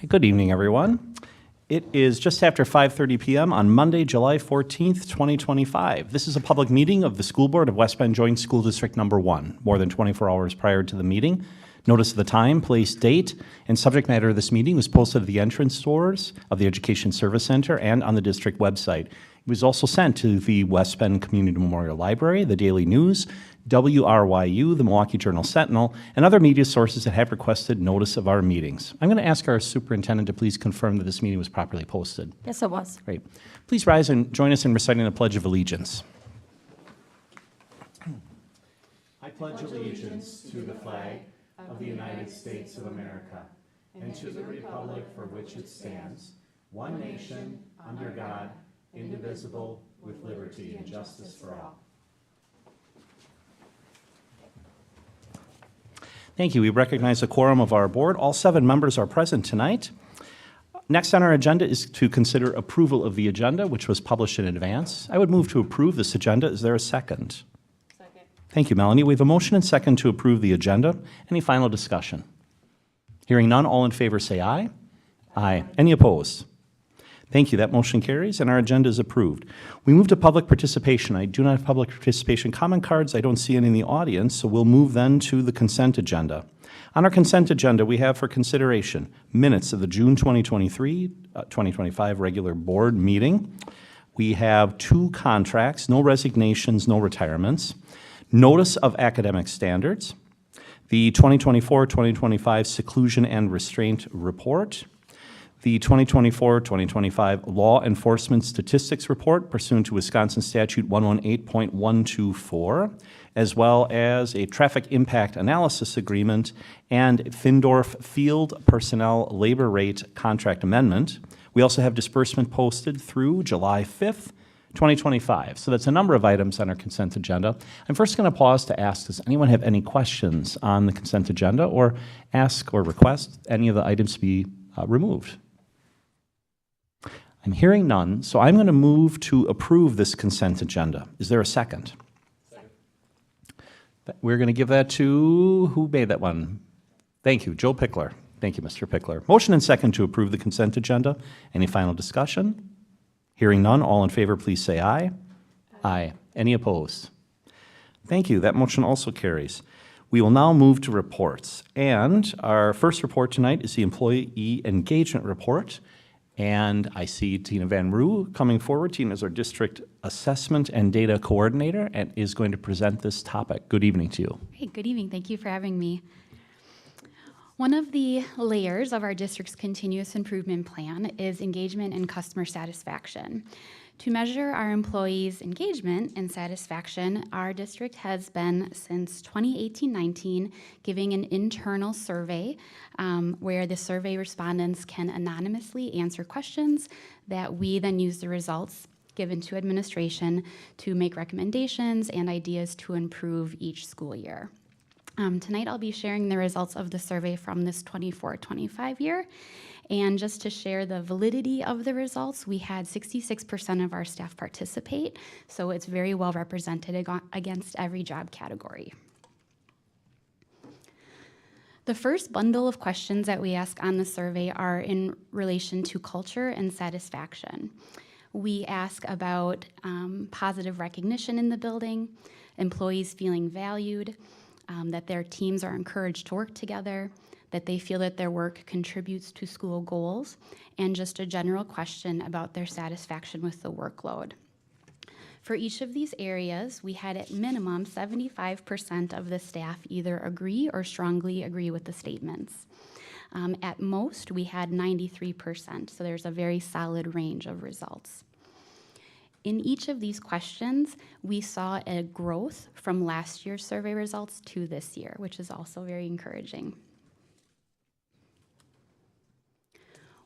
Good evening, everyone. It is just after 5:30 p.m. on Monday, July 14th, 2025. This is a public meeting of the School Board of West Bend Joint School District Number 1, more than 24 hours prior to the meeting. Notice of the time, place, date, and subject matter of this meeting was posted at the entrance doors of the Education Service Center and on the district website. It was also sent to the West Bend Community Memorial Library, the Daily News, WRYU, the Milwaukee Journal Sentinel, and other media sources that have requested notice of our meetings. I'm going to ask our superintendent to please confirm that this meeting was properly posted. Yes, it was. Great. Please rise and join us in reciting the Pledge of Allegiance. I pledge allegiance to the flag of the United States of America and to the republic for which it stands, one nation, under God, indivisible, with liberty and justice for all. Thank you. We recognize the quorum of our board. All 7 members are present tonight. Next on our agenda is to consider approval of the agenda, which was published in advance. I would move to approve this agenda. Is there a second? Second. Thank you, Melanie. We have a motion and second to approve the agenda. Any final discussion? Hearing none, all in favor say aye. Aye. Any opposed? Thank you. That motion carries, and our agenda is approved. We move to public participation. I do not have public participation comment cards. I don't see any in the audience, so we'll move then to the consent agenda. On our consent agenda, we have for consideration minutes of the June 2025 regular board meeting. We have 2 contracts, no resignations, no retirements, notice of academic standards, the 2024-2025 seclusion and restraint report, the 2024-2025 Law Enforcement Statistics Report pursuant to Wisconsin Statute 118.124, as well as a Traffic Impact Analysis Agreement and Findorf Field Personnel Labor Rate Contract Amendment. We also have disbursement posted through July 5th, 2025. So that's a number of items on our consent agenda. I'm first going to pause to ask, does anyone have any questions on the consent agenda or ask or request any of the items to be removed? I'm hearing none, so I'm going to move to approve this consent agenda. Is there a second? Second. We're going to give that to, who made that one? Thank you, Joe Pickler. Thank you, Mr. Pickler. Motion and second to approve the consent agenda. Any final discussion? Hearing none, all in favor, please say aye. Aye. Any opposed? Thank you. That motion also carries. We will now move to reports. And our first report tonight is the Employee Engagement Report. And I see Tina Van Roo coming forward. Tina is our District Assessment and Data Coordinator and is going to present this topic. Good evening to you. Hey, good evening. Thank you for having me. One of the layers of our district's continuous improvement plan is engagement and customer satisfaction. To measure our employees' engagement and satisfaction, our district has been, since 2018-19, giving an internal survey where the survey respondents can anonymously answer questions that we then use the results given to administration to make recommendations and ideas to improve each school year. Tonight I'll be sharing the results of the survey from this 24-25 year. And just to share the validity of the results, we had 66% of our staff participate, so it's very well represented against every job category. The first bundle of questions that we ask on the survey are in relation to culture and satisfaction. We ask about positive recognition in the building, employees feeling valued, that their teams are encouraged to work together, that they feel that their work contributes to school goals, and just a general question about their satisfaction with the workload. For each of these areas, we had at minimum 75% of the staff either agree or strongly agree with the statements. At most, we had 93%, so there's a very solid range of results. In each of these questions, we saw a growth from last year's survey results to this year, which is also very encouraging.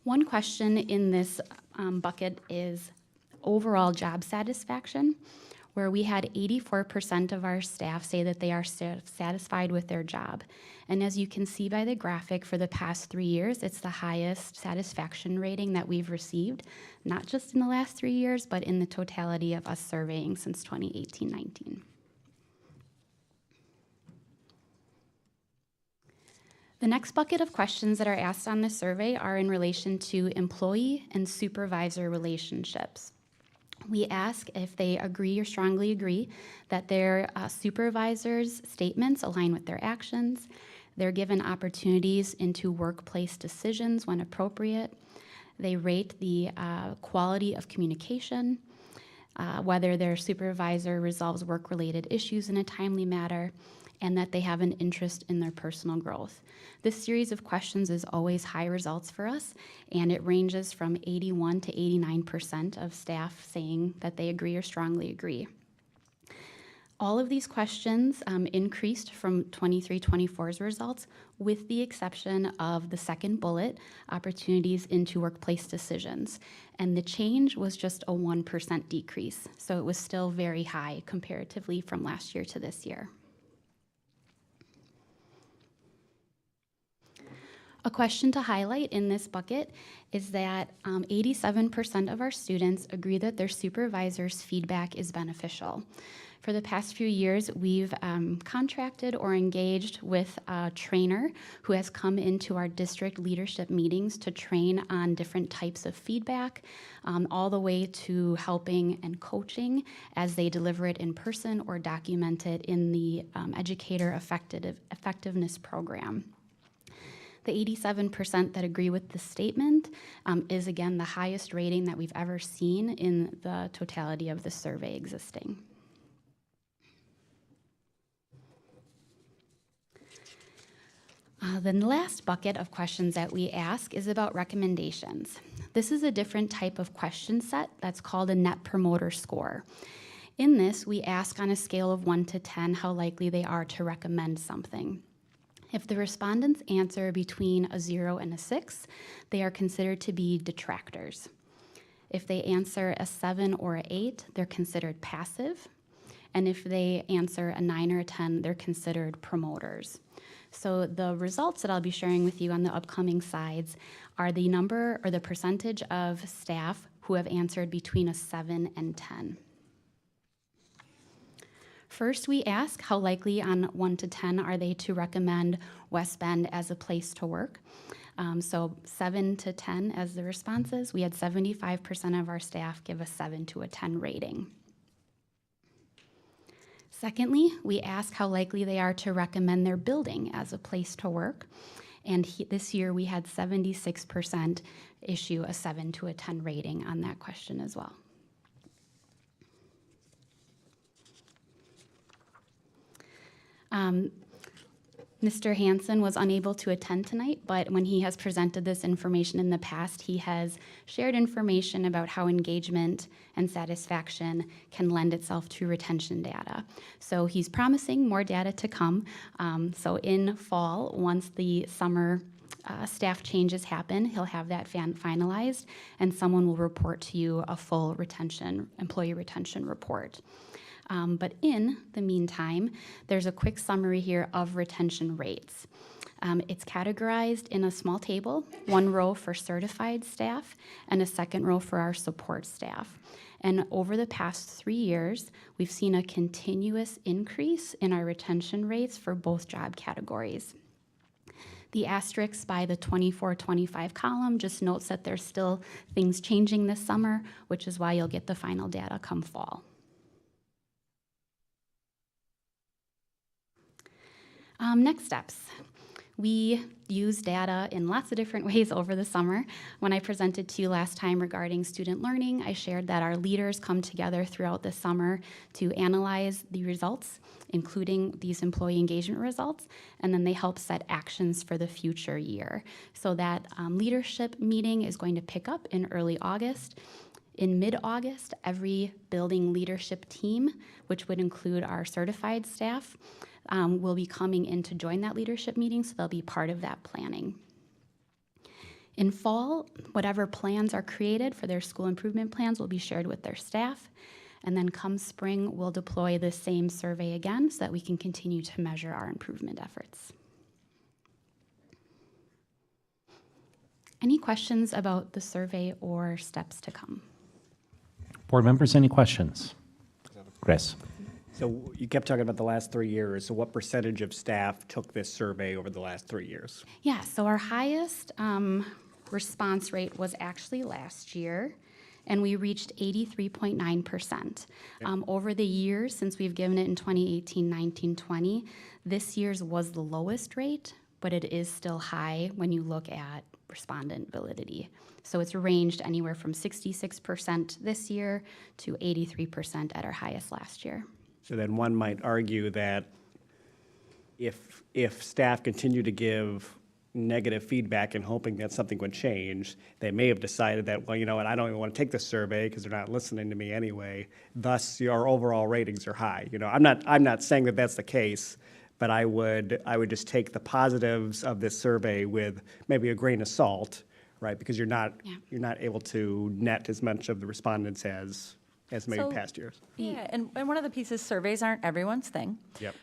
One question in this bucket is overall job satisfaction, where we had 84% of our staff say that they are satisfied with their job. And as you can see by the graphic, for the past 3 years, it's the highest satisfaction rating that we've received, not just in the last 3 years, but in the totality of us surveying since 2018-19. The next bucket of questions that are asked on the survey are in relation to employee and supervisor relationships. We ask if they agree or strongly agree that their supervisor's statements align with their actions. They're given opportunities into workplace decisions when appropriate. They rate the quality of communication, whether their supervisor resolves work-related issues in a timely manner, and that they have an interest in their personal growth. This series of questions is always high results for us, and it ranges from 81 to 89% of staff saying that they agree or strongly agree. All of these questions increased from 23-24's results, with the exception of the second bullet, opportunities into workplace decisions. And the change was just a 1% decrease, so it was still very high comparatively from last year to this year. A question to highlight in this bucket is that 87% of our students agree that their supervisor's feedback is beneficial. For the past few years, we've contracted or engaged with a trainer who has come into our district leadership meetings to train on different types of feedback, all the way to helping and coaching as they deliver it in person or document it in the educator effectiveness program. The 87% that agree with the statement is, again, the highest rating that we've ever seen in the totality of the survey existing. The last bucket of questions that we ask is about recommendations. This is a different type of question set that's called a Net Promoter Score. In this, we ask on a scale of 1 to 10 how likely they are to recommend something. If the respondents answer between a 0 and a 6, they are considered to be detractors. If they answer a 7 or an 8, they're considered passive. And if they answer a 9 or a 10, they're considered promoters. So the results that I'll be sharing with you on the upcoming slides are the number or the percentage of staff who have answered between a 7 and 10. First, we ask how likely on 1 to 10 are they to recommend West Bend as a place to work. So 7 to 10 as the responses. We had 75% of our staff give a 7 to a 10 rating. Secondly, we ask how likely they are to recommend their building as a place to work. And this year we had 76% issue a 7 to a 10 rating on that question as well. Mr. Hansen was unable to attend tonight, but when he has presented this information in the past, he has shared information about how engagement and satisfaction can lend itself to retention data. So he's promising more data to come. So in fall, once the summer staff changes happen, he'll have that finalized, and someone will report to you a full employee retention report. But in the meantime, there's a quick summary here of retention rates. It's categorized in a small table, one row for certified staff and a second row for our support staff. And over the past 3 years, we've seen a continuous increase in our retention rates for both job categories. The asterisk by the 24-25 column just notes that there's still things changing this summer, which is why you'll get the final data come fall. Next steps. We use data in lots of different ways over the summer. When I presented to you last time regarding student learning, I shared that our leaders come together throughout the summer to analyze the results, including these employee engagement results, and then they help set actions for the future year. So that leadership meeting is going to pick up in early August. In mid-August, every building leadership team, which would include our certified staff, will be coming in to join that leadership meeting, so they'll be part of that planning. In fall, whatever plans are created for their school improvement plans will be shared with their staff, and then come spring, we'll deploy the same survey again so that we can continue to measure our improvement efforts. Any questions about the survey or steps to come? Board members, any questions? Chris? So you kept talking about the last 3 years. So what percentage of staff took this survey over the last 3 years? Yeah, so our highest response rate was actually last year, and we reached 83.9%. Over the years, since we've given it in 2018, 19, 20, this year's was the lowest rate, but it is still high when you look at respondent validity. So it's ranged anywhere from 66% this year to 83% at our highest last year. So then one might argue that if staff continue to give negative feedback and hoping that something would change, they may have decided that, well, you know what, I don't even want to take this survey because they're not listening to me anyway. Thus, your overall ratings are high. You know, I'm not saying that that's the case, but I would just take the positives of this survey with maybe a grain of salt, right? Because you're not able to net as much of the respondents as maybe So- past years. Yeah, and one of the pieces, surveys aren't everyone's thing. Yep.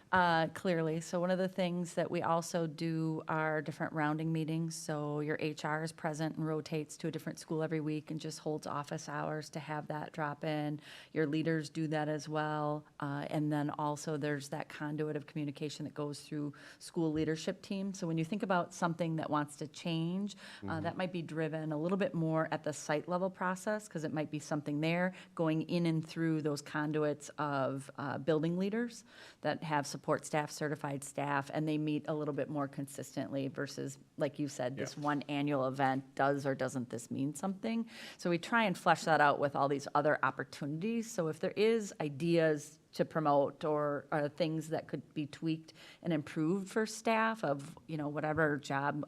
Clearly. So one of the things that we also do are different rounding meetings. So your HR is present and rotates to a different school every week and just holds office hours to have that drop in. Your leaders do that as well. And then also there's that conduit of communication that goes through school leadership team. So when you think about something that wants to change, that might be driven a little bit more at the site level process, because it might be something there going in and through those conduits of building leaders that have support staff, certified staff, and they meet a little bit more consistently versus, like you said, this one annual event, does or doesn't this mean something? So we try and flesh that out with all these other opportunities. So if there is ideas to promote or things that could be tweaked and improved for staff of, you know, whatever job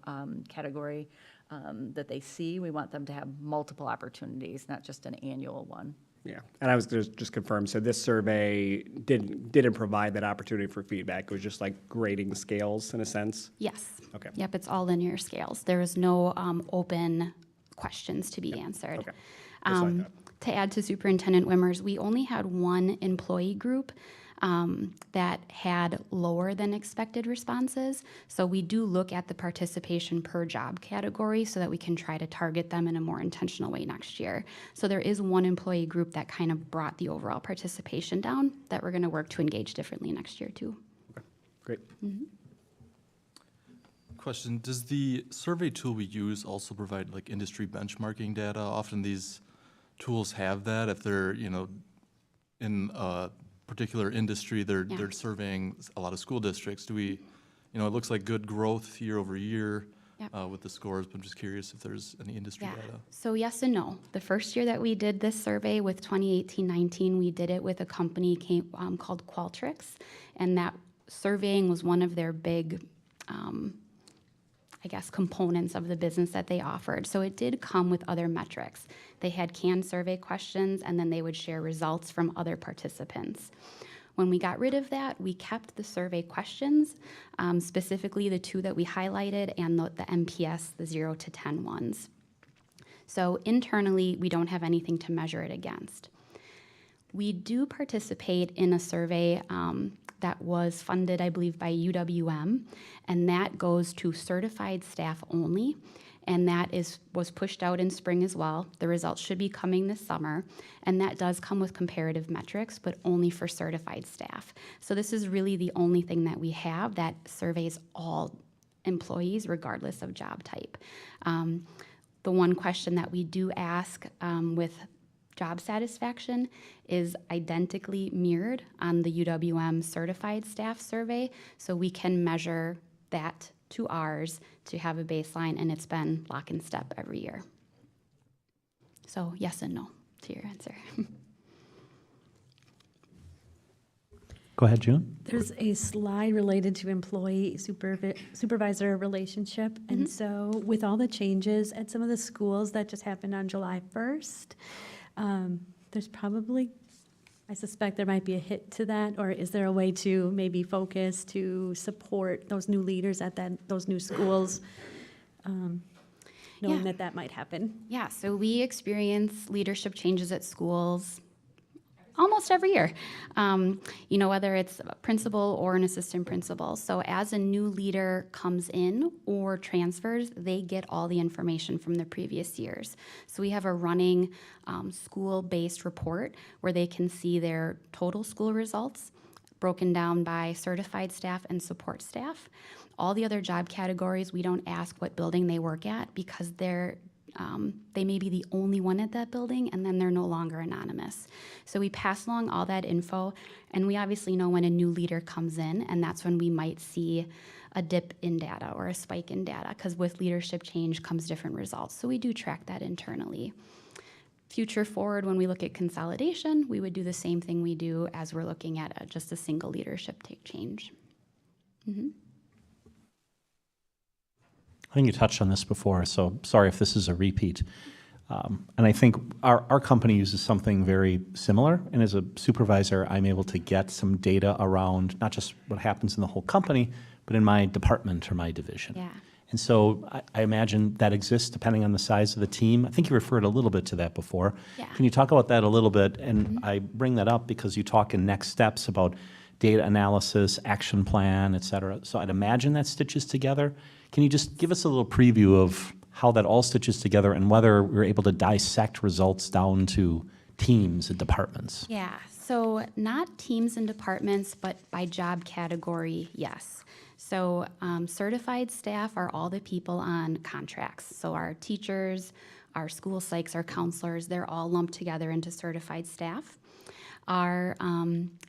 category that they see, we want them to have multiple opportunities, not just an annual one. Yeah, and I was going to just confirm, so this survey didn't provide that opportunity for feedback. It was just like grading scales in a sense? Yes. Okay. Yep, it's all linear scales. There is no open questions to be answered. Okay. Just like that. To add to Superintendent Wimmers, we only had one employee group that had lower than expected responses. So we do look at the participation per job category so that we can try to target them in a more intentional way next year. So there is one employee group that kind of brought the overall participation down that we're going to work to engage differently next year too. Great. Question, does the survey tool we use also provide like industry benchmarking data? Often these tools have that if they're, you know, in a particular industry, they're surveying a lot of school districts. Do we, you know, it looks like good growth year over year with the scores, but I'm just curious if there's any industry data. So yes and no. The first year that we did this survey with 2018-19, we did it with a company called Qualtrics, and that surveying was one of their big components of the business that they offered. So it did come with other metrics. They had canned survey questions, and then they would share results from other participants. When we got rid of that, we kept the survey questions, specifically the two that we highlighted and the MPS, the 0 to 10 ones. So internally, we don't have anything to measure it against. We do participate in a survey that was funded, I believe, by UWM, and that goes to certified staff only, and that was pushed out in spring as well. The results should be coming this summer, and that does come with comparative metrics, but only for certified staff. So this is really the only thing that we have that surveys all employees, regardless of job type. The one question that we do ask with job satisfaction is identically mirrored on the UWM certified staff survey, so we can measure that to ours to have a baseline, and it's been lock and step every year. So yes and no to your answer. Go ahead, June. There's a slide related to employee supervisor relationship. And so with all the changes at some of the schools that just happened on July 1st, there's probably, I suspect there might be a hit to that, or is there a way to maybe focus to support those new leaders at those new schools, knowing that might happen? Yeah, so we experience leadership changes at schools almost every year, whether it's a principal or an assistant principal. So as a new leader comes in or transfers, they get all the information from the previous years. So we have a running school-based report where they can see their total school results, broken down by certified staff and support staff. All the other job categories, we don't ask what building they work at because they may be the only one at that building, and then they're no longer anonymous. So we pass along all that info, and we obviously know when a new leader comes in, and that's when we might see a dip in data or a spike in data, because with leadership change comes different results. So we do track that internally. Future forward, when we look at consolidation, we would do the same thing we do as we're looking at just a single leadership change. I think you touched on this before, so sorry if this is a repeat. And I think our company uses something very similar, and as a supervisor, I'm able to get some data around not just what happens in the whole company, but in my department or my division. Yeah. And so I imagine that exists depending on the size of the team. I think you referred a little bit to that before. Yeah. Can you talk about that a little bit? And I bring that up because you talk in next steps about data analysis, action plan, et cetera. So I'd imagine that stitches together. Can you just give us a little preview of how that all stitches together and whether we're able to dissect results down to teams and departments? Yeah, so not teams and departments, but by job category, yes. So certified staff are all the people on contracts. So our teachers, our school psychs, our counselors, they're all lumped together into certified staff. Our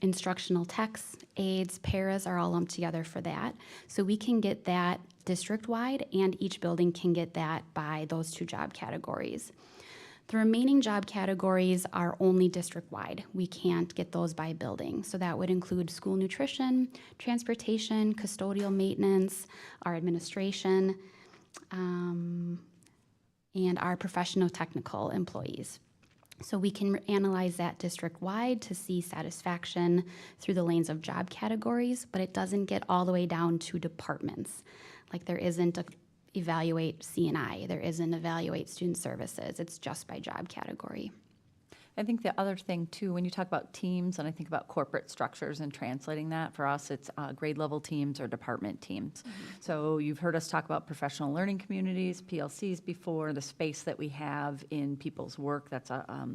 instructional techs, aides, paras are all lumped together for that. So we can get that district-wide, and each building can get that by those two job categories. The remaining job categories are only district-wide. We can't get those by building. So that would include school nutrition, transportation, custodial maintenance, our administration, and our professional technical employees. So we can analyze that district-wide to see satisfaction through the lanes of job categories, but it doesn't get all the way down to departments. Like there isn't a evaluate C&I, there isn't evaluate student services, it's just by job category. I think the other thing too, when you talk about teams, and I think about corporate structures and translating that, for us, it's grade level teams or department teams. So you've heard us talk about professional learning communities, PLCs before, the space that we have in people's work, that's a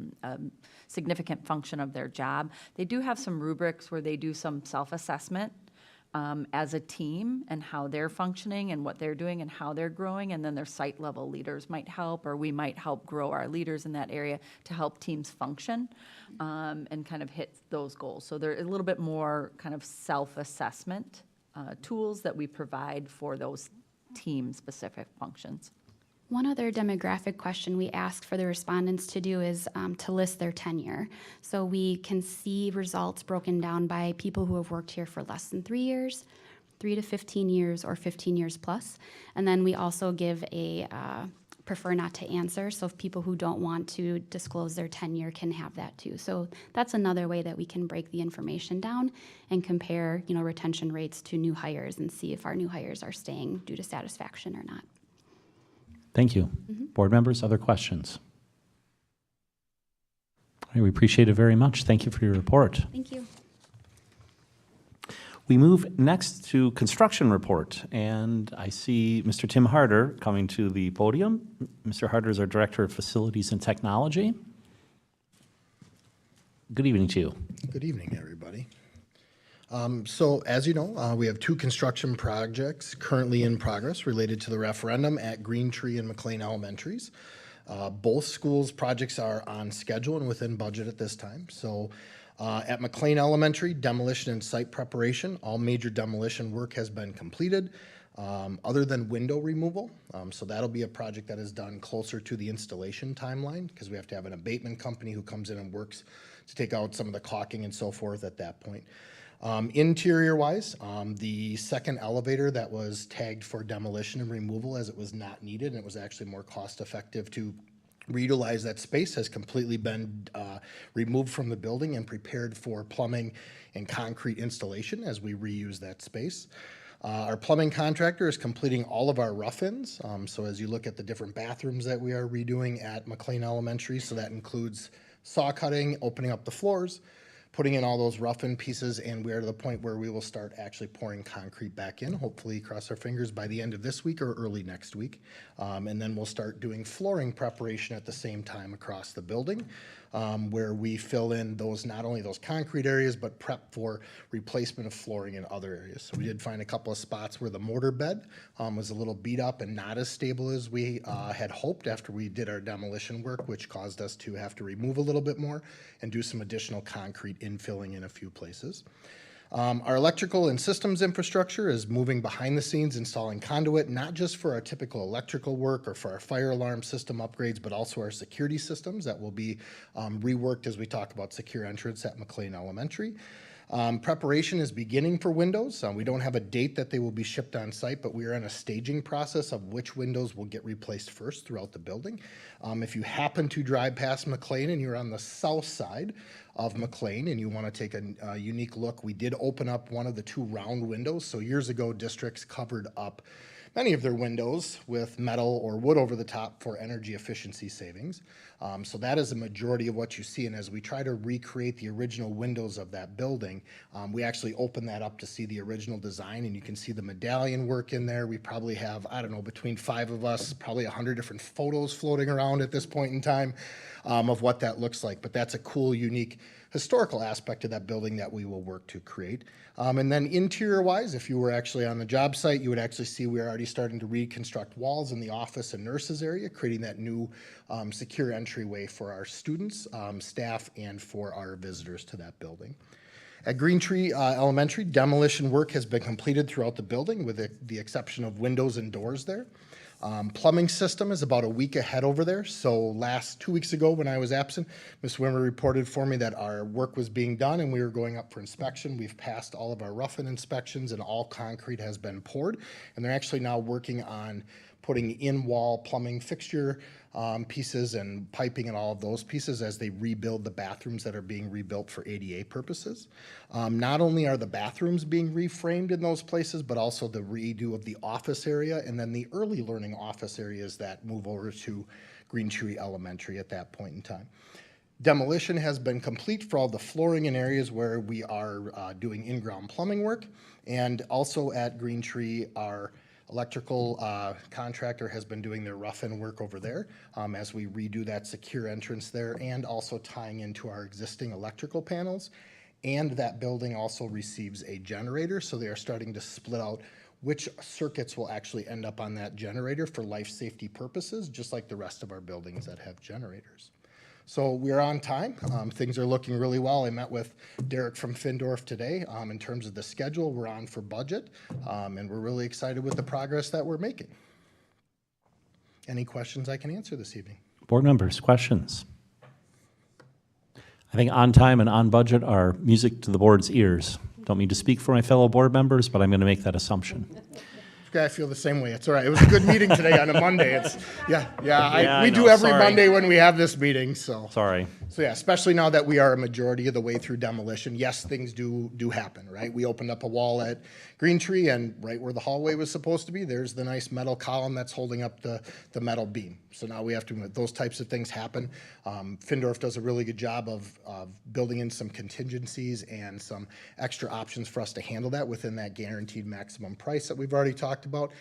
significant function of their job. They do have some rubrics where they do some self-assessment as a team and how they're functioning and what they're doing and how they're growing, and then their site level leaders might help, or we might help grow our leaders in that area to help teams function and kind of hit those goals. So there are a little bit more kind of self-assessment tools that we provide for those team-specific functions. One other demographic question we ask for the respondents to do is to list their tenure. So we can see results broken down by people who have worked here for less than 3 years, 3 to 15 years, or 15 years plus. And then we also give a prefer not to answer, so if people who don't want to disclose their tenure can have that too. So that's another way that we can break the information down and compare, retention rates to new hires and see if our new hires are staying due to satisfaction or not. Thank you. Board members, other questions? All right, we appreciate it very much. Thank you for your report. Thank you. We move next to construction report, and I see Mr. Tim Harder coming to the podium. Mr. Harder is our Director of Facilities and Technology. Good evening to you. Good evening, everybody. So as you know, we have two construction projects currently in progress related to the referendum at Green Tree and McLean Elementaries. Both schools' projects are on schedule and within budget at this time. So at McLean Elementary, demolition and site preparation, all major demolition work has been completed, other than window removal. So that'll be a project that is done closer to the installation timeline, because we have to have an abatement company who comes in and works to take out some of the caulking and so forth at that point. Interior-wise, the second elevator that was tagged for demolition and removal as it was not needed, and it was actually more cost-effective to reutilize that space, has completely been removed from the building and prepared for plumbing and concrete installation as we reuse that space. Our plumbing contractor is completing all of our rough-ins. So as you look at the different bathrooms that we are redoing at McLean Elementary, so that includes saw cutting, opening up the floors, putting in all those rough-in pieces, and we are to the point where we will start actually pouring concrete back in, hopefully, cross our fingers, by the end of this week or early next week. And then we'll start doing flooring preparation at the same time across the building, where we fill in those, not only those concrete areas, but prep for replacement of flooring in other areas. So we did find a couple of spots where the mortar bed was a little beat up and not as stable as we had hoped after we did our demolition work, which caused us to have to remove a little bit more and do some additional concrete infilling in a few places. Our electrical and systems infrastructure is moving behind the scenes, installing conduit, not just for our typical electrical work or for our fire alarm system upgrades, but also our security systems that will be reworked as we talk about secure entrance at McLean Elementary. Preparation is beginning for windows. We don't have a date that they will be shipped on site, but we are in a staging process of which windows will get replaced first throughout the building. If you happen to drive past McLean and you're on the south side of McLean and you want to take a unique look, we did open up one of the 2 round windows. So years ago, districts covered up many of their windows with metal or wood over the top for energy efficiency savings. So that is a majority of what you see. And as we try to recreate the original windows of that building, we actually open that up to see the original design, and you can see the medallion work in there. We probably have, I don't know, between 5 of us, probably 100 different photos floating around at this point in time of what that looks like. But that's a cool, unique historical aspect of that building that we will work to create. And then interior-wise, if you were actually on the job site, you would actually see we're already starting to reconstruct walls in the office and nurses area, creating that new secure entryway for our students, staff, and for our visitors to that building. At Green Tree Elementary, demolition work has been completed throughout the building with the exception of windows and doors there. Plumbing system is about a week ahead over there. So 2 weeks ago when I was absent, Ms. Wimmer reported for me that our work was being done and we were going up for inspection. We've passed all of our rough-in inspections and all concrete has been poured. And they're actually now working on putting in-wall plumbing fixture pieces and piping and all of those pieces as they rebuild the bathrooms that are being rebuilt for ADA purposes. Not only are the bathrooms being reframed in those places, but also the redo of the office area and then the early learning office areas that move over to Green Tree Elementary at that point in time. Demolition has been complete for all the flooring in areas where we are doing in-ground plumbing work. And also at Green Tree, our electrical contractor has been doing their rough-in work over there as we redo that secure entrance there and also tying into our existing electrical panels. And that building also receives a generator, so they are starting to split out which circuits will actually end up on that generator for life safety purposes, just like the rest of our buildings that have generators. So we're on time. Things are looking really well. I met with Derek from Findorf today. In terms of the schedule, we're on for budget, and we're really excited with the progress that we're making. Any questions I can answer this evening? Board members, questions? I think on time and on budget are music to the board's ears. Don't mean to speak for my fellow board members, but I'm going to make that assumption. Okay, I feel the same way. It's all right. It was a good meeting today on a Monday. We I do know. every Sorry. Monday when we have this meeting, so. Sorry. So yeah, especially now that we are a majority of the way through demolition, yes, things do happen, right? We opened up a wall at Green Tree, and right where the hallway was supposed to be, there's the nice metal column that's holding up the metal beam. So now we have to, those types of things happen. Findorf does a really good job of building in some contingencies and some extra options for us to handle that within that guaranteed maximum price that we've already talked about.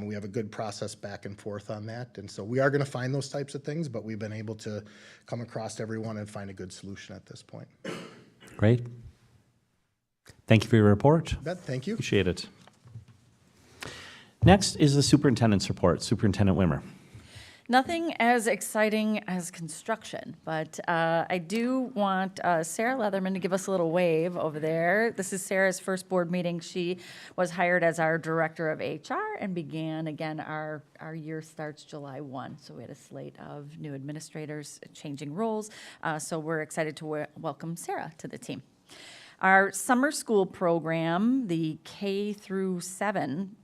We have a good process back and forth on that. And so we are going to find those types of things, but we've been able to come across everyone and find a good solution at this point. Great. Thank you for your report. Bet, thank you. Appreciate it. Next is the superintendent's report. Superintendent Wimmer. Nothing as exciting as construction, but I do want Sarah Leatherman to give us a little wave over there. This is Sarah's first board meeting. She was hired as our director of HR and began, again, our year starts July 1. So we had a slate of new administrators changing roles. So we're excited to welcome Sarah to the team. Our summer school program, the K through 7,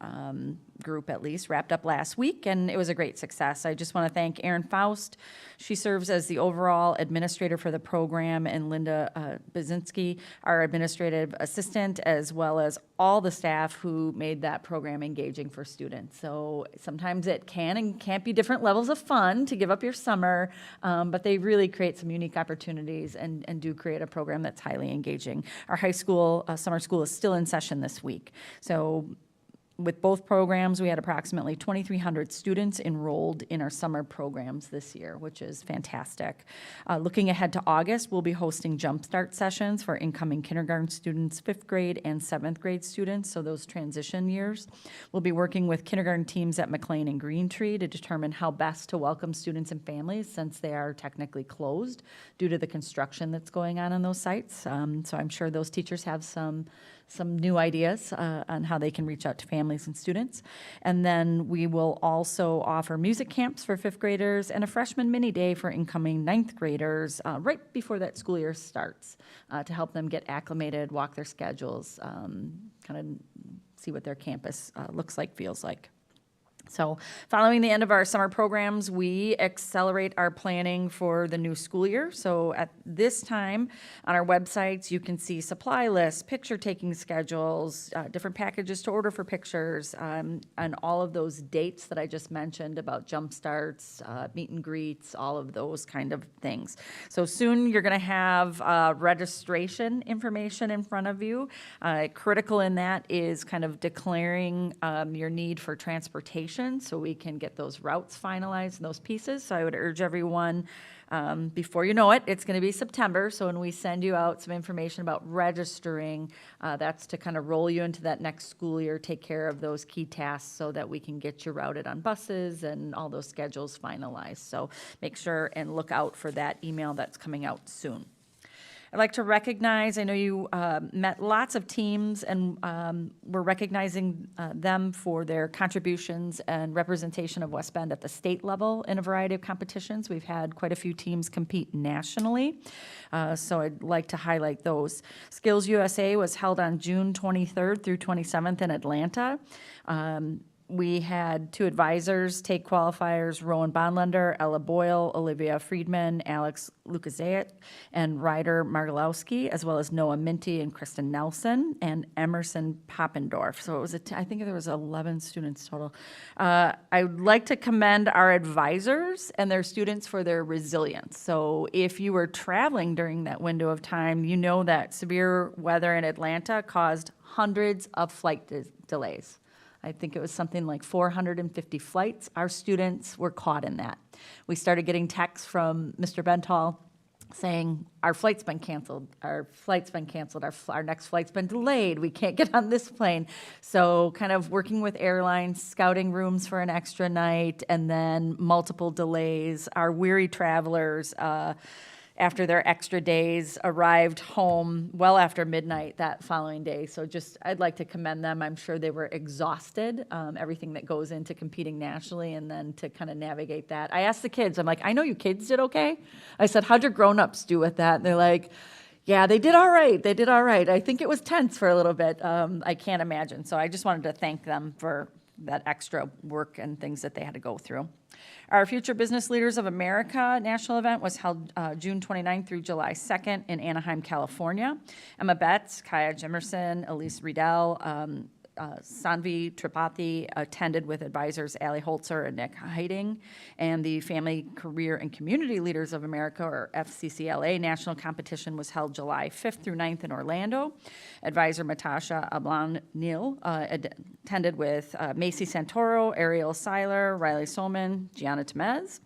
group at least, wrapped up last week, and it was a great success. I just want to thank Erin Faust. She serves as the overall administrator for the program, and Linda Bazinski, our administrative assistant, as well as all the staff who made that program engaging for students. So sometimes it can and can't be different levels of fun to give up your summer, but they really create some unique opportunities and do create a program that's highly engaging. Our high school summer school is still in session this week. So with both programs, we had approximately 2,300 students enrolled in our summer programs this year, which is fantastic. Looking ahead to August, we'll be hosting Jumpstart sessions for incoming kindergarten students, 5th grade and 7th grade students, so those transition years. We'll be working with kindergarten teams at McLean and Green Tree to determine how best to welcome students and families since they are technically closed due to the construction that's going on those sites. So I'm sure those teachers have some new ideas on how they can reach out to families and students. And then we will also offer music camps for 5th graders and a freshman mini day for incoming 9th graders right before that school year starts to help them get acclimated, walk their schedules, kind of see what their campus looks like, feels like. So following the end of our summer programs, we accelerate our planning for the new school year. So at this time, on our websites, you can see supply lists, picture-taking schedules, different packages to order for pictures, and all of those dates that I just mentioned about jump starts, meet and greets, all of those kind of things. So soon you're going to have registration information in front of you. Critical in that is kind of declaring your need for transportation, so we can get those routes finalized and those pieces. So I would urge everyone, before you know it, it's going to be September. So when we send you out some information about registering, that's to kind of roll you into that next school year, take care of those key tasks so that we can get you routed on buses and all those schedules finalized. So make sure and look out for that email that's coming out soon. I'd like to recognize, I know you met lots of teams, and we're recognizing them for their contributions and representation of West Bend at the state level in a variety of competitions. We've had quite a few teams compete nationally, so I'd like to highlight those. Skills USA was held on June 23rd through 27th in Atlanta. We had 2 advisors take qualifiers, Rowan Bondlander, Ella Boyle, Olivia Friedman, Alex Lukaszek, and Ryder Margalowski, as well as Noah Minty and Kristen Nelson, and Emerson Poppendorf. So it was, I think there was 11 students total. I would like to commend our advisors and their students for their resilience. So if you were traveling during that window of time, you know that severe weather in Atlanta caused hundreds of flight delays. I think it was something like 450 flights. Our students were caught in that. We started getting texts from Mr. Benthall saying, our flight's been canceled, our next flight's been delayed, we can't get on this plane. So kind of working with airlines, scouting rooms for an extra night, and then multiple delays. Our weary travelers, after their extra days, arrived home well after midnight that following day. So just, I'd like to commend them. I'm sure they were exhausted, everything that goes into competing nationally, and then to kind of navigate that. I asked the kids, I'm like, I know you kids did okay. I said, how'd your grown-ups do with that? And they're like, yeah, they did all right. They did all right. I think it was tense for a little bit. I can't imagine. So I just wanted to thank them for that extra work and things that they had to go through. Our Future Business Leaders of America national event was held June 29th through July 2nd in Anaheim, California. Emma Betts, Kaya Jimerson, Elise Riedel, Sanvi Tripathi attended with advisors Ali Holzer and Nick Heiding, and the Family, Career, and Community Leaders of America, or FCCLA, national competition was held July 5th through 9th in Orlando. Advisor Natasha Ablan-Neal attended with Macy Santoro, Ariel Seiler, Riley Solman, Gianna Temez.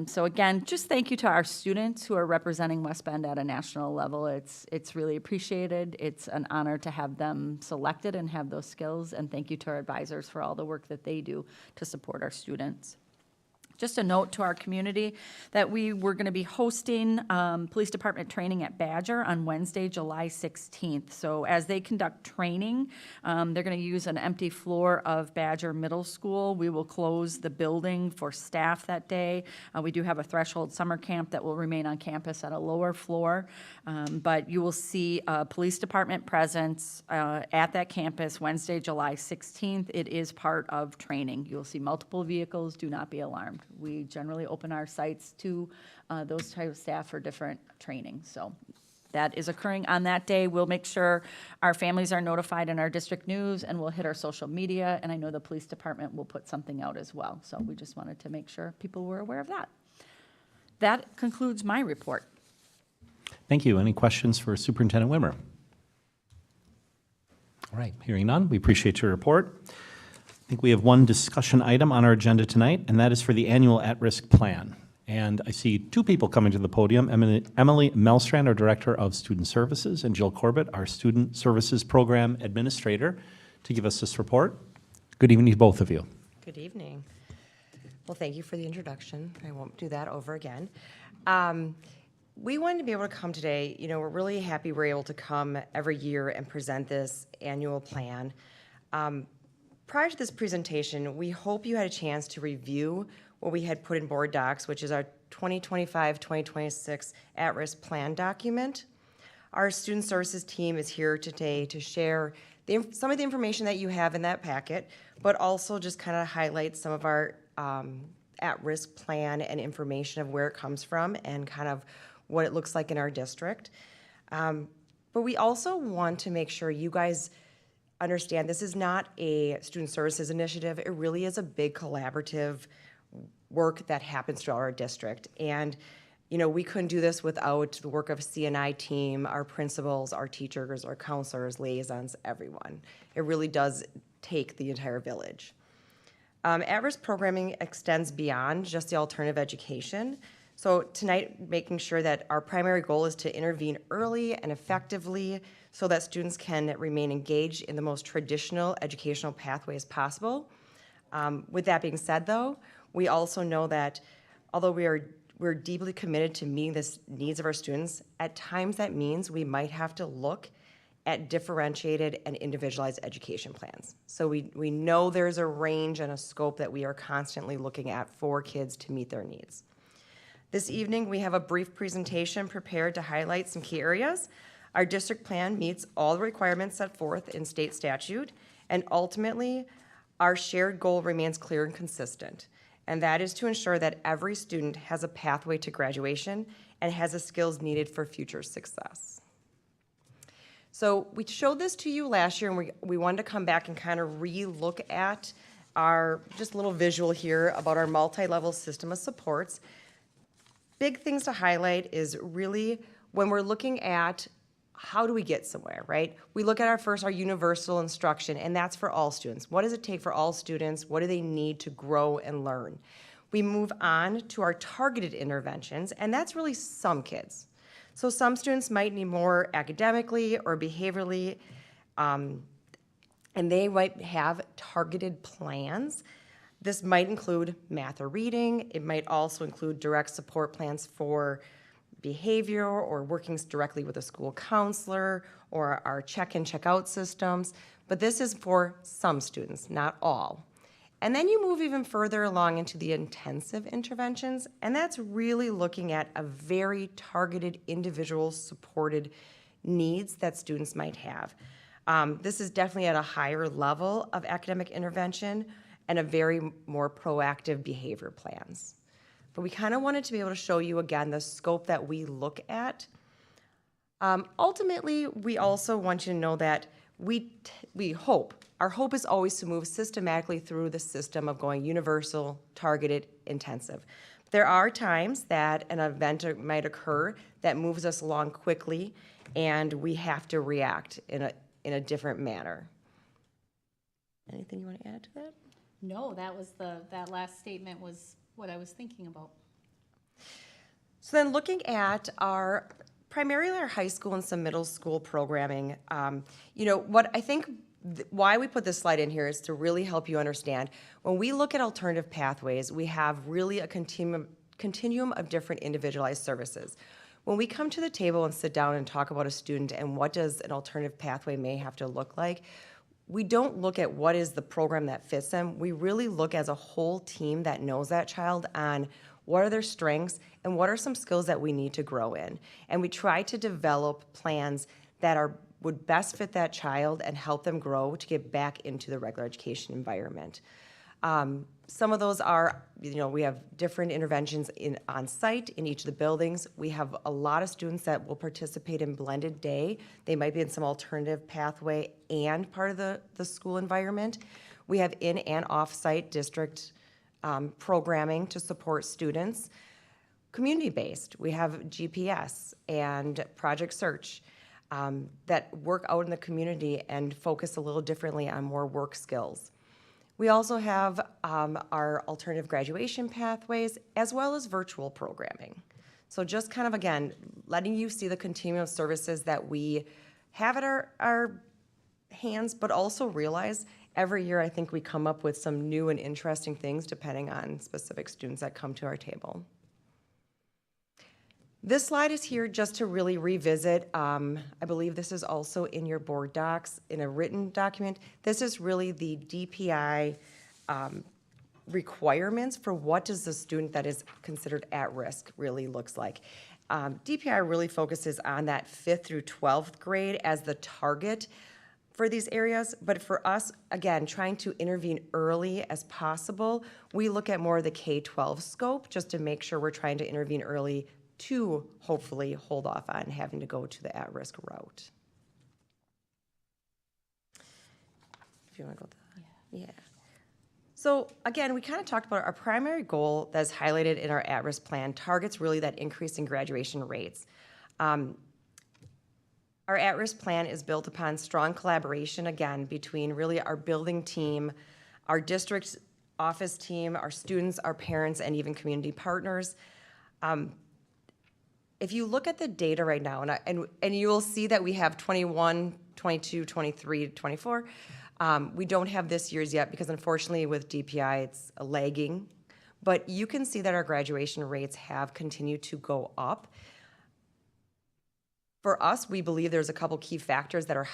So again, just thank you to our students who are representing West Bend at a national level. It's really appreciated. It's an honor to have them selected and have those skills, and thank you to our advisors for all the work that they do to support our students. Just a note to our community that we were going to be hosting police department training at Badger on Wednesday, July 16th. So as they conduct training, they're going to use an empty floor of Badger Middle School. We will close the building for staff that day. We do have a Threshold summer camp that will remain on campus at a lower floor. But you will see a police department presence at that campus Wednesday, July 16th. It is part of training. You'll see multiple vehicles. Do not be alarmed. We generally open our sites to those type of staff for different training. So that is occurring on that day. We'll make sure our families are notified in our district news, and we'll hit our social media, and I know the police department will put something out as well. So we just wanted to make sure people were aware of that. That concludes my report. Thank you. Any questions for Superintendent Wimmer? All right, hearing none, we appreciate your report. I think we have one discussion item on our agenda tonight, and that is for the annual at-risk plan. And I see two people coming to the podium, Emily Melstrand, our Director of Student Services, and Jill Corbett, our Student Services Program Administrator, to give us this report. Good evening to both of you. Good evening. Well, thank you for the introduction. I won't do that over again. We wanted to be able to come today. You know, we're really happy we're able to come every year and present this annual plan. Prior to this presentation, we hope you had a chance to review what we had put in board docs, which is our 2025-2026 at-risk plan document. Our student services team is here today to share some of the information that you have in that packet, but also just kind of highlight some of our at-risk plan and information of where it comes from and kind of what it looks like in our district. But we also want to make sure you guys understand this is not a student services initiative. It really is a big collaborative work that happens throughout our district. And, you know, we couldn't do this without the work of CNI team, our principals, our teachers, our counselors, liaisons, everyone. It really does take the entire village. At-risk programming extends beyond just the alternative education. So tonight, making sure that our primary goal is to intervene early and effectively so that students can remain engaged in the most traditional educational pathways possible. With that being said, though, we also know that although we're deeply committed to meeting the needs of our students, at times that means we might have to look at differentiated and individualized education plans. So we know there's a range and a scope that we are constantly looking at for kids to meet their needs. This evening, we have a brief presentation prepared to highlight some key areas. Our district plan meets all the requirements set forth in state statute, and ultimately, our shared goal remains clear and consistent, and that is to ensure that every student has a pathway to graduation and has the skills needed for future success. So we showed this to you last year, and we wanted to come back and kind of re-look at our just little visual here about our multi-level system of supports. Big things to highlight is really when we're looking at how do we get somewhere, right? We look at our universal instruction, and that's for all students. What does it take for all students? What do they need to grow and learn? We move on to our targeted interventions, and that's really some kids. So some students might need more academically or behaviorally, and they might have targeted plans. This might include math or reading. It might also include direct support plans for behavior or working directly with a school counselor or our check-in, check-out systems. But this is for some students, not all. And then you move even further along into the intensive interventions, and that's really looking at a very targeted, individual supported needs that students might have. This is definitely at a higher level of academic intervention and a very more proactive behavior plans. But we kind of wanted to be able to show you again the scope that we look at. Ultimately, we also want you to know that our hope is always to move systematically through the system of going universal, targeted, intensive. There are times that an event might occur that moves us along quickly, and we have to react in a different manner. Anything you want to add to that? No, that last statement was what I was thinking about. So then looking at primarily our high school and some middle school programming, what I think Why we put this slide in here is to really help you understand. When we look at alternative pathways, we have really a continuum of different individualized services. When we come to the table and sit down and talk about a student and what does an alternative pathway may have to look like, we don't look at what is the program that fits them. We really look as a whole team that knows that child on what are their strengths and what are some skills that we need to grow in. And we try to develop plans that would best fit that child and help them grow to get back into the regular education environment. Some of those are, we have different interventions on site in each of the buildings. We have a lot of students that will participate in blended day. They might be in some alternative pathway and part of the school environment. We have in and off-site district programming to support students. Community-based, we have GPS and Project Search that work out in the community and focus a little differently on more work skills. We also have our alternative graduation pathways as well as virtual programming. So just kind of, again, letting you see the continuum of services that we have at our hands, but also realize every year I think we come up with some new and interesting things depending on specific students that come to our table. This slide is here just to really revisit. I believe this is also in your board docs in a written document. This is really the DPI requirements for what does the student that is considered at risk really looks like. DPI really focuses on that 5th through 12th grade as the target for these areas, but for us, again, trying to intervene early as possible, we look at more of the K-12 scope just to make sure we're trying to intervene early to hopefully hold off on having to go to the at-risk route. If you want to go to that. Yeah. So again, we kind of talked about our primary goal that's highlighted in our at-risk plan targets really that increase in graduation rates. Our at-risk plan is built upon strong collaboration, again, between really our building team, our district office team, our students, our parents, and even community partners. If you look at the data right now, and you will see that we have 21, 22, 23, 24. We don't have this year's yet because unfortunately with DPI it's lagging, but you can see that our graduation rates have continued to go up. For us, we believe there's a couple key factors that are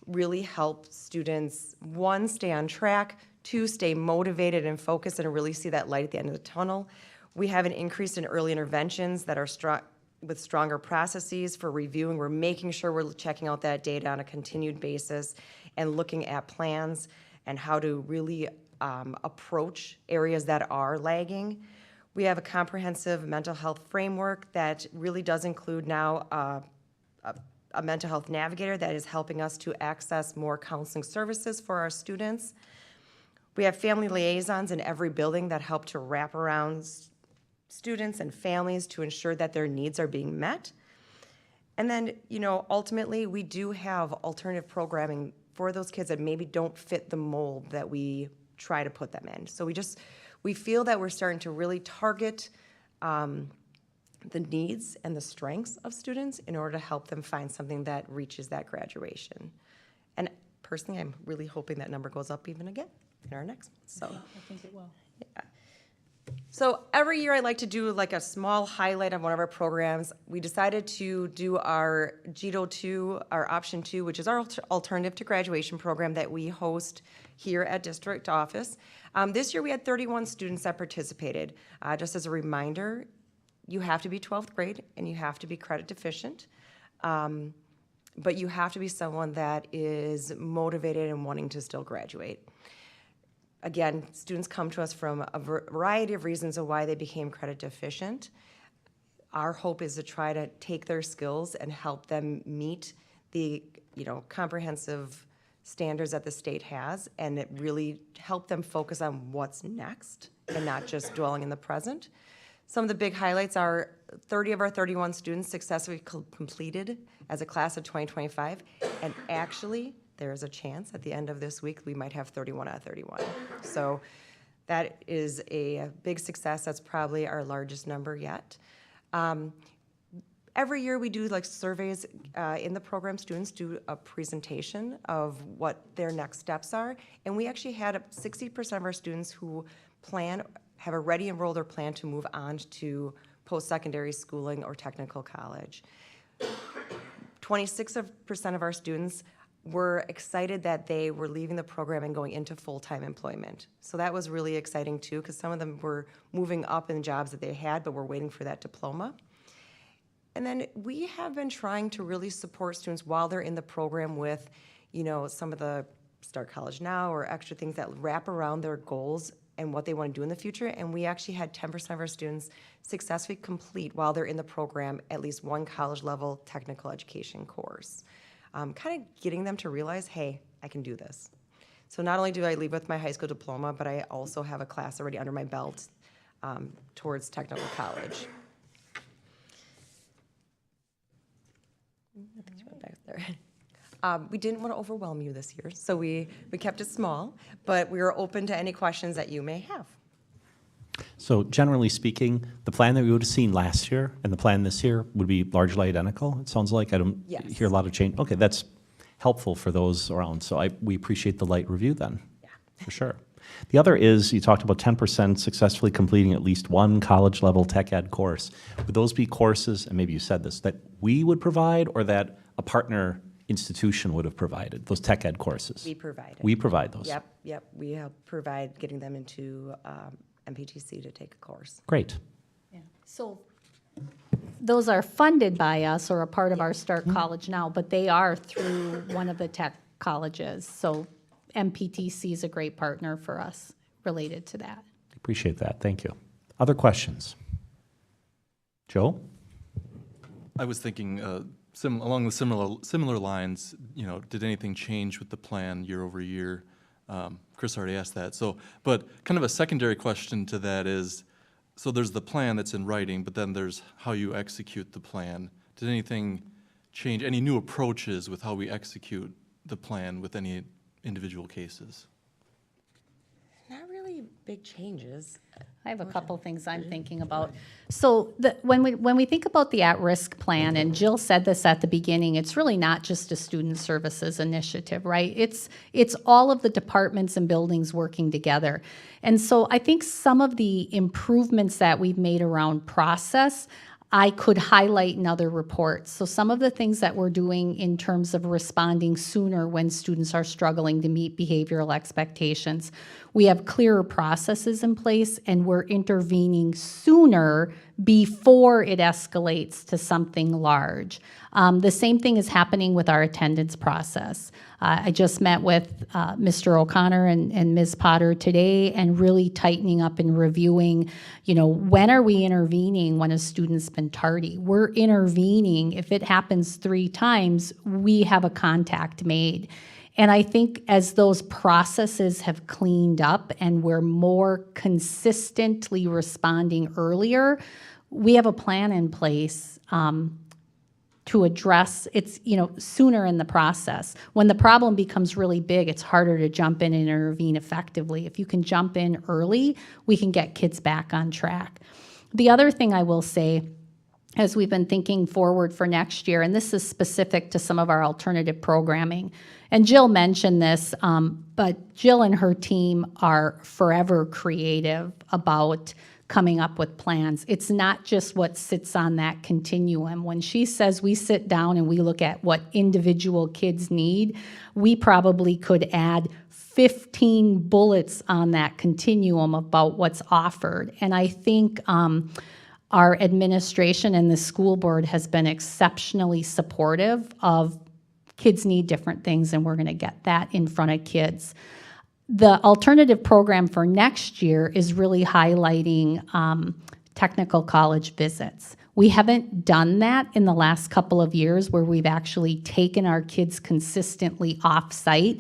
really help students, one, stay on track, two, stay motivated and focused and really see that light at the end of the tunnel. We have an increase in early interventions that are with stronger processes for reviewing. We're making sure we're checking out that data on a continued basis and looking at plans and how to really approach areas that are lagging. We have a comprehensive mental health framework that really does include now a mental health navigator that is helping us to access more counseling services for our students. We have family liaisons in every building that help to wrap around students and families to ensure that their needs are being met. And then, ultimately, we do have alternative programming for those kids that maybe don't fit the mold that we try to put them in. So we feel that we're starting to really target the needs and the strengths of students in order to help them find something that reaches that graduation. And personally, I'm really hoping that number goes up even again in our next one. So I think it will. yeah. So every year I like to do like a small highlight of one of our programs. We decided to do our GTO 2, our option 2, which is our alternative to graduation program that we host here at district office. This year we had 31 students that participated. Just as a reminder, you have to be 12th grade and you have to be credit deficient. But you have to be someone that is motivated and wanting to still graduate. Again, students come to us from a variety of reasons of why they became credit deficient. Our hope is to try to take their skills and help them meet the comprehensive standards that the state has, and it really help them focus on what's next and not just dwelling in the present. Some of the big highlights are 30 of our 31 students successfully completed as a class of 2025, and actually, there is a chance at the end of this week we might have 31 out of 31. So that is a big success. That's probably our largest number yet. every year we do like surveys in the program. Students do a presentation of what their next steps are. And we actually had 60% of our students who have already enrolled or plan to move on to post-secondary schooling or technical college. 26% of our students were excited that they were leaving the program and going into full-time employment. So that was really exciting too, because some of them were moving up in jobs that they had, but were waiting for that diploma. And then we have been trying to really support students while they're in the program with, some of the Start College Now or extra things that wrap around their goals and what they want to do in the future. And we actually had 10% of our students successfully complete while they're in the program at least one college level technical education course. Kind of getting them to realize, hey, I can do this. So not only do I leave with my high school diploma, but I also have a class already under my belt towards technical college. I think she went back there. We didn't want to overwhelm you this year, so we kept it small, but we are open to any questions that you may have. So generally speaking, the plan that we would have seen last year and the plan this year would be largely identical, it sounds like? I don't Yes. hear a lot of change. Okay, that's helpful for those around, so we appreciate the light review then. Yeah. For sure. The other is, you talked about 10% successfully completing at least one college-level tech ed course. Would those be courses, and maybe you said this, that we would provide or that a partner institution would have provided, those tech ed courses? We provide it. We provide those? Yep. We help provide getting them into MPTC to take a course. Great. So those are funded by us or a part of our Mm-hmm. Start College Now, but they are through one of the tech colleges. So MPTC is a great partner for us related to that. Appreciate that, thank you. Other questions? Joe? I was thinking along the similar lines, did anything change with the plan year over year? Chris already asked that. So, but kind of a secondary question to that is, so there's the plan that's in writing, but then there's how you execute the plan. Did anything change, any new approaches with how we execute the plan with any individual cases? Not really big changes. I have a couple things I'm thinking about. So when we think about the at-risk plan, and Jill said this at the beginning, it's really not just a student services initiative, right? It's all of the departments and buildings working together. And so I think some of the improvements that we've made around process, I could highlight in other reports. So some of the things that we're doing in terms of responding sooner when students are struggling to meet behavioral expectations. We have clearer processes in place, and we're intervening sooner before it escalates to something large. The same thing is happening with our attendance process. I just met with Mr. O'Connor and Ms. Potter today and really tightening up and reviewing, when are we intervening when a student's been tardy? We're intervening. If it happens 3 times, we have a contact made. And I think as those processes have cleaned up and we're more consistently responding earlier, we have a plan in place to address it's sooner in the process. When the problem becomes really big, it's harder to jump in and intervene effectively. If you can jump in early, we can get kids back on track. The other thing I will say, as we've been thinking forward for next year, and this is specific to some of our alternative programming, and Jill mentioned this, but Jill and her team are forever creative about coming up with plans. It's not just what sits on that continuum. When she says we sit down and we look at what individual kids need, we probably could add 15 bullets on that continuum about what's offered. And I think our administration and the school board has been exceptionally supportive of kids need different things, and we're going to get that in front of kids. The alternative program for next year is really highlighting technical college visits. We haven't done that in the last couple of years where we've actually taken our kids consistently off-site,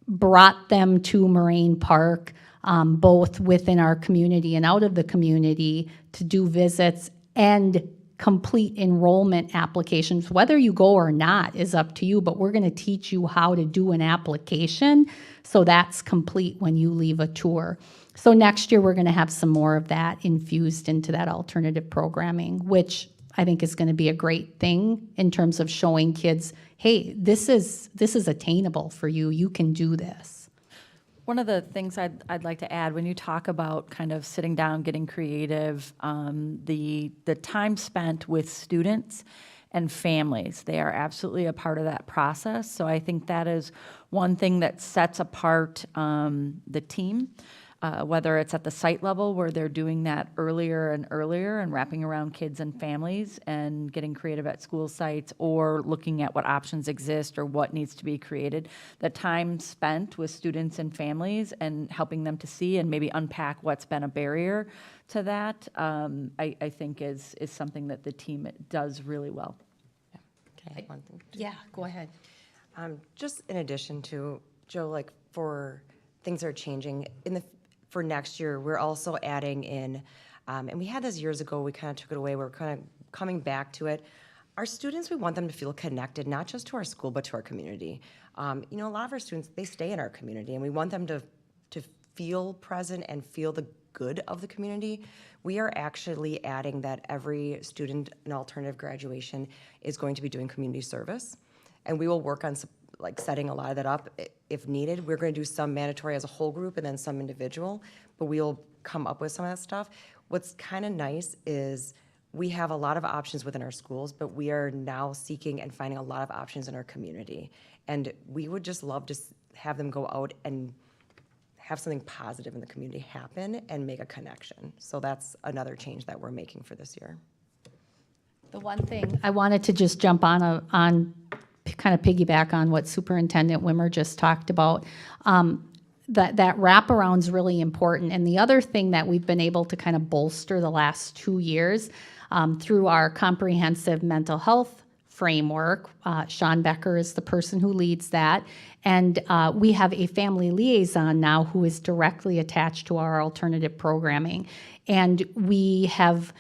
brought them to Moraine Park, both within our community and out of the community, to do visits and complete enrollment applications. Whether you go or not is up to you, but we're going to teach you how to do an application so that's complete when you leave a tour. So next year we're going to have some more of that infused into that alternative programming, which I think is going to be a great thing in terms of showing kids, hey, this is attainable for you. You can do this. One of the things I'd like to add, when you talk about kind of sitting down, getting creative, the time spent with students and families, they are absolutely a part of that process. So I think that is one thing that sets apart the team, whether it's at the site level where they're doing that earlier and earlier and wrapping around kids and families and getting creative at school sites, or looking at what options exist or what needs to be created. The time spent with students and families and helping them to see and maybe unpack what's been a barrier to that, I think is something that the team does really well. Okay, one thing. Yeah, go ahead. Just in addition to, Joe, like for things that are changing, for next year, we're also adding in, and we had this years ago, we kind of took it away, we're kind of coming back to it. Our students, we want them to feel connected, not just to our school, but to our community. A lot of our students, they stay in our community, and we want them to feel present and feel the good of the community. We are actually adding that every student in alternative graduation is going to be doing community service, and we will work on like setting a lot of that up if needed. We're going to do some mandatory as a whole group and then some individual, but we'll come up with some of that stuff. What's kind of nice is we have a lot of options within our schools, but we are now seeking and finding a lot of options in our community. And we would just love to have them go out and have something positive in the community happen and make a connection. So that's another change that we're making for this year. The one thing I wanted to just jump on kind of piggyback on what Superintendent Wimmer just talked about. That wraparound is really important. And the other thing that we've been able to kind of bolster the last 2 years through our comprehensive mental health framework. Sean Becker is the person who leads that. And we have a family liaison now who is directly attached to our alternative programming. And we have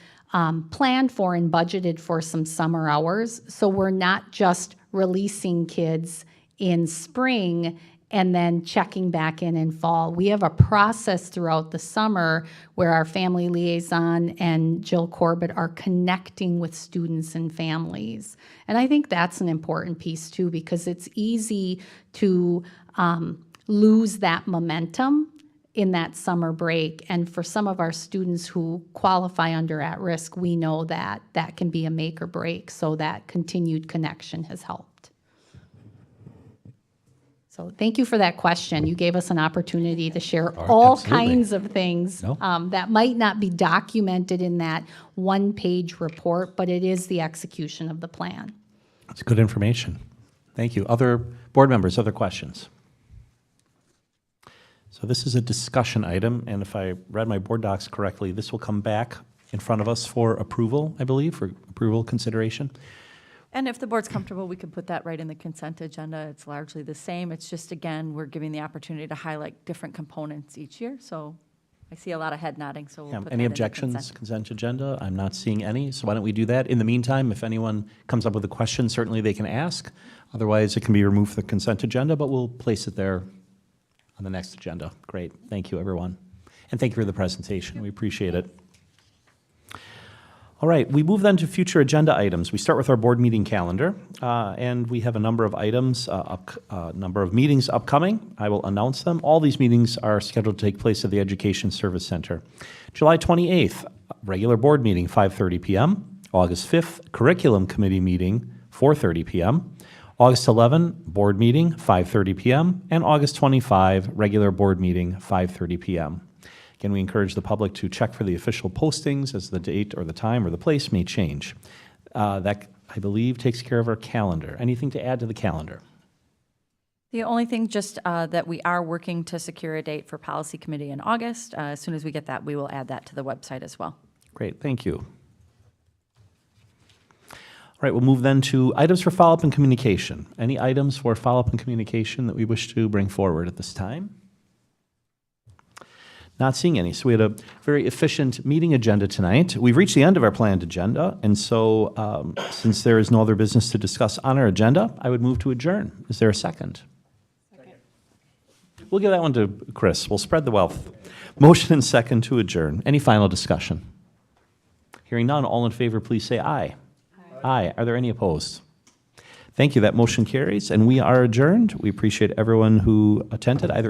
planned for and budgeted for some summer hours. So we're not just releasing kids in spring and then checking back in fall. We have a process throughout the summer where our family liaison and Jill Corbett are connecting with students and families. And I think that's an important piece too, because it's easy to lose that momentum in that summer break. And for some of our students who qualify under at-risk, we know that that can be a make or break. So that continued connection has helped. So thank you for that question. You gave us an opportunity to share all absolutely. kinds of things No. that might not be documented in that one-page report, but it is the execution of the plan. That's good information. Thank you. Other board members, other questions? So this is a discussion item, and if I read my board docs correctly, this will come back in front of us for approval, I believe, for approval consideration. And if the board's comfortable, we could put that right in the consent agenda. It's largely the same. It's just, again, we're giving the opportunity to highlight different components each year. So I see a lot of head nodding, so we'll Yeah, put that any in the objections, consent. consent agenda? I'm not seeing any, so why don't we do that? In the meantime, if anyone comes up with a question, certainly they can ask. Otherwise, it can be removed from the consent agenda, but we'll place it there on the next agenda. Great, thank you, everyone. And thank you for the presentation, we appreciate it. All right, we move then to future agenda items. We start with our board meeting calendar, and we have a number of items, number of meetings upcoming. I will announce them. All these meetings are scheduled to take place at the Education Service Center. July 28th, regular board meeting, 5:30 p.m. August 5th, curriculum committee meeting, 4:30 p.m. August 11, board meeting, 5:30 p.m. And August 25, regular board meeting, 5:30 p.m. Again, we encourage the public to check for the official postings as the date or the time or the place may change. That, I believe, takes care of our calendar. Anything to add to the calendar? The only thing just that we are working to secure a date for policy committee in August. As soon as we get that, we will add that to the website as well. Great, thank you. All right, we'll move then to items for follow-up and communication. Any items for follow-up and communication that we wish to bring forward at this time? Not seeing any. So we had a very efficient meeting agenda tonight. We've reached the end of our planned agenda, and so since there is no other business to discuss on our agenda, I would move to adjourn. Is there a second? Second. We'll give that one to Chris. We'll spread the wealth. Motion and second to adjourn. Any final discussion? Hearing none, all in favor, please say aye. Aye. Are there any opposed? Thank you. That motion carries, and we are adjourned. We appreciate everyone who attended, either in